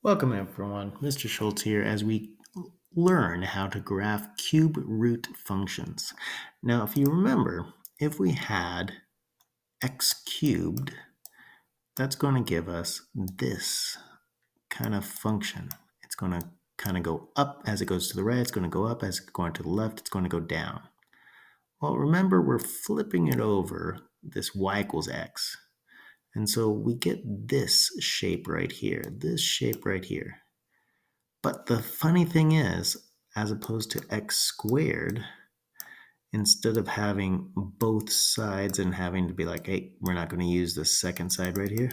Welcome everyone, Mr. Schultz here as we learn how to graph cube root functions. Now, if you remember, if we had x cubed, that's going to give us this kind of function. It's going to kind of go up as it goes to the right, it's going to go up as it's going to the left, it's going to go down. Well, remember we're flipping it over this y equals x. And so we get this shape right here, But the funny thing is, as opposed to x squared, instead of having both sides and having to be like, hey, we're not going to use the second side right here,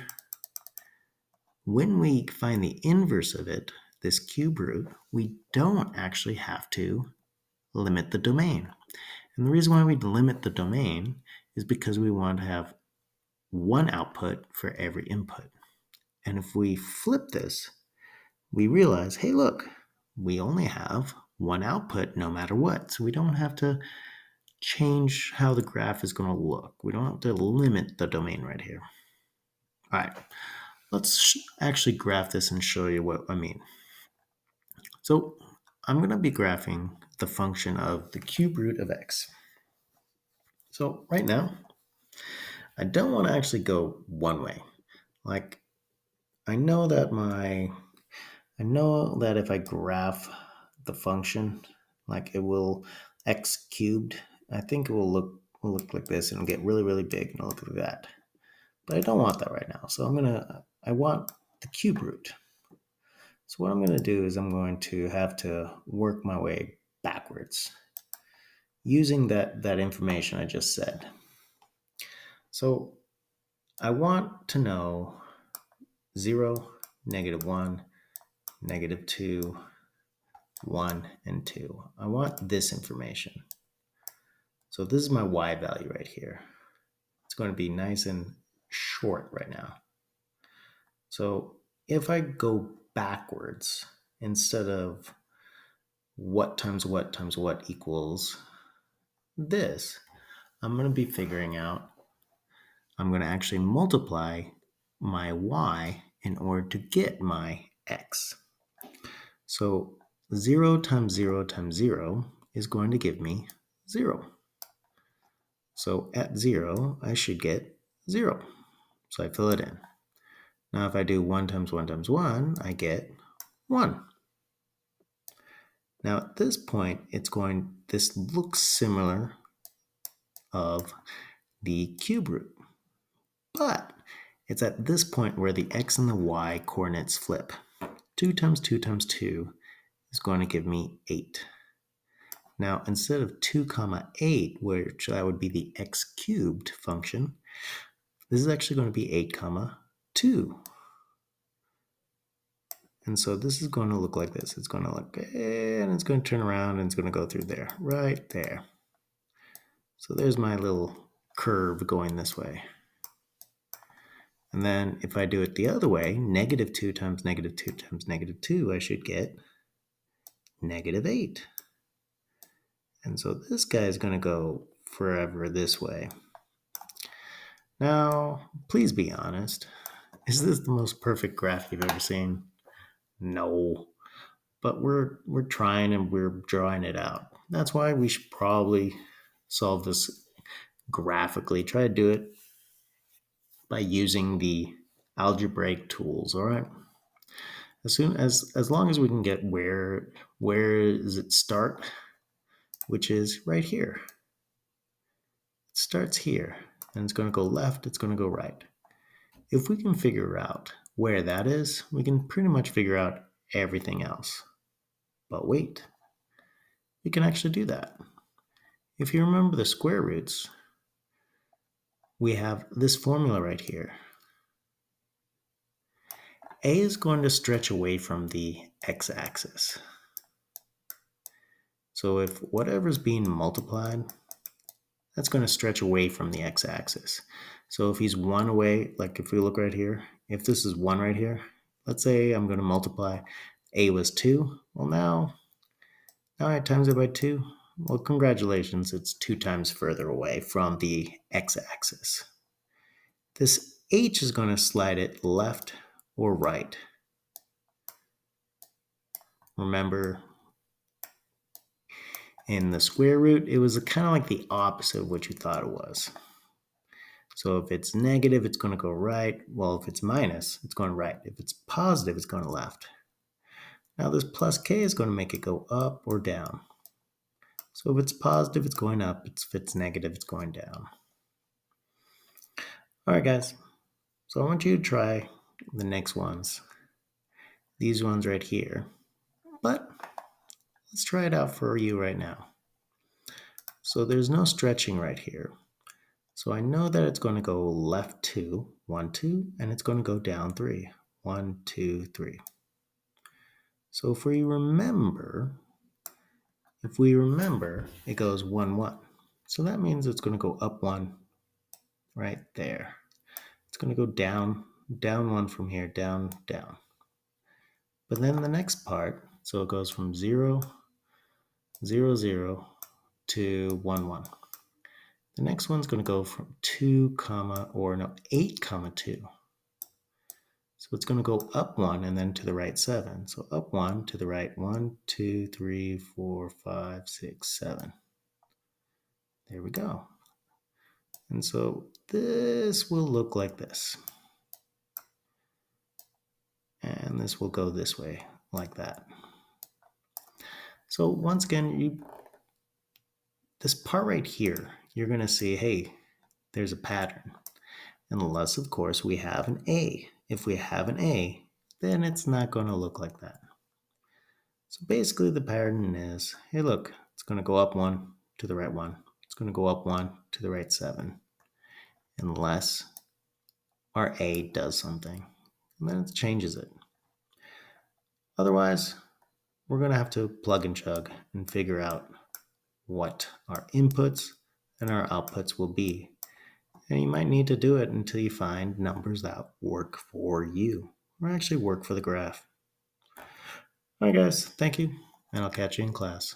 when we find the inverse of it, this cube root, we don't actually have to limit the domain. And the reason why we limit the domain is because we want to have one output for every input. And if we flip this, we realize, hey, look, we only have one output no matter what. So we don't have to change how the graph is going to look. We don't have to limit the domain right here. All right, let's actually graph this and show you what I mean. So I'm going to be graphing the function of the cube root of x. So right now, I don't want to actually go one way. Like, I know that if I graph the function, like it will x cubed, I think it will look like this and it'll get really, really big and it'll look like that. But I don't want that right now. So I want the cube root. So what I'm gonna do is I'm going to have to work my way backwards using that information I just said. So I want to know 0, -1, -2, 1, and 2. I want this information. So this is my y value right here. It's going to be nice and short right now. So if I go backwards, instead of what times what times what equals this, I'm going to be figuring out, I'm going to actually multiply my y in order to get my x. So 0 times 0 times 0 is going to give me 0. So at 0, I should get 0. So I fill it in. Now if I do 1 times 1 times 1, I get 1. Now at this point, this looks similar of the cube root, but it's at this point where the x and the y coordinates flip. 2 times 2 times 2 is going to give me 8. Now, instead of 2 comma 8, which that would be the x cubed function, this is actually going to be 8 comma 2. And so this is going to look like this. It's going to look, and it's going to turn around and it's going to go through there, right there. So there's my little curve going this way. And then if I do it the other way, -2 times -2 times -2, I should get -8. And so this guy is going to go forever this way. Now, please be honest. Is this the most perfect graph you've ever seen? No. But we're trying and we're drawing it out. That's why we should probably solve this graphically. Try to do it by using the algebraic tools, all right? As long as we can get where does it start, which is right here. It starts here, and it's going to go left, it's going to go right. If we can figure out where that is, we can pretty much figure out everything else. But wait, we can actually do that. If you remember the square roots, we have this formula right here. A is going to stretch away from the x-axis. So if whatever's being multiplied, that's going to stretch away from the x-axis. So if he's 1 away, like if we look right here, if this is 1 right here, let's say I'm going to multiply, A was 2. Well, now I times it by 2. Well, congratulations, it's 2 times further away from the x-axis. This h is going to slide it left or right. remember in the square root, it was kind of like the opposite of what you thought it was. So if it's negative, it's going to go right. Well, if it's minus, it's going right. If it's positive, it's going to left. Now this plus k is going to make it go up or down. So if it's positive, it's going up. If it's negative, it's going down. All right, guys. So I want you to try the next ones. These ones right here. But let's try it out for you right now. So there's no stretching right here. So I know that it's going to go left 2, 1, 2, and it's going to go down 3, 1, 2, 3. So if we remember, it goes 1, 1. So that means it's going to go up 1 right there. It's going to go down 1 from here, down, down. But then the next part, so it goes from 0, 0, 0 to 1, 1. The next one's going to go from 8, 2. So it's going to go up 1 and then to the right 7. So up 1 to the right 1, 2, 3, 4, 5, 6, 7. There we go. And so this will look like this. And this will go this way, like that. So once again, this part right here, you're going to see, hey, there's a pattern. Unless, of course, we have an A. If we have an A, then it's not going to look like that. So basically the pattern is, hey, look, it's going to go up 1 to the right 1. It's going to go up 1 to the right 7. Unless our A does something. And then it changes it. Otherwise, we're going to have to plug and chug and figure out what our inputs and our outputs will be. And you might need to do it until you find numbers that work for you, or actually work for the graph. All right, guys, thank you, and I'll catch you in class.